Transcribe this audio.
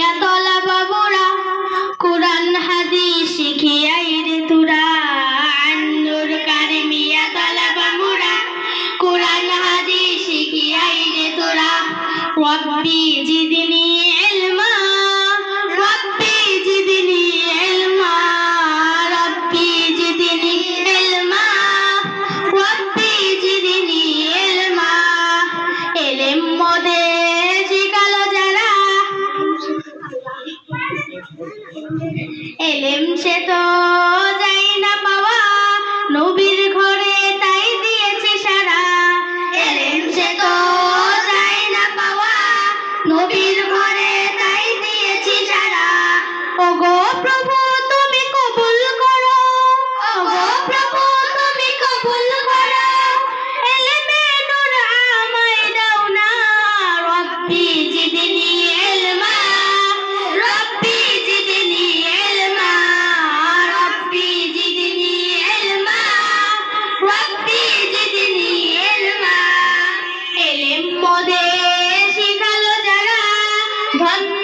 মিয়া তলা বাবুরা কুরআন হাদিস শিখিয়াই রে তোরা আন্নুর কারি মিয়া তলা বাবুরা কুরআন হাদিস শিখিয়াই রে তোরা রব্বি জিদনি ইলমা রব্বি জিদনি ইলমা রব্বি জিদনি ইলমা রব্বি জিদনি ইলমা ইলম মদে শিখালো যারা ইলম সে তো যাই না পাওয়া নবীর ঘরে তাই দিয়েছে সারা ইলম সে তো যাই না পাওয়া নবীর ঘরে তাই দিয়েছি সারা ওগো প্রভু তুমি কবুল করো ওগো প্রভু তুমি কবুল করো ইলমে নূর আমায় দাও না রব্বি জিদনি ইলমা রব্বি জিদনি ইলমা রব্বি জিদনি ইলমা রব্বি জিদনি ইলমা ইলম মদে শিখালো যারা ধন্য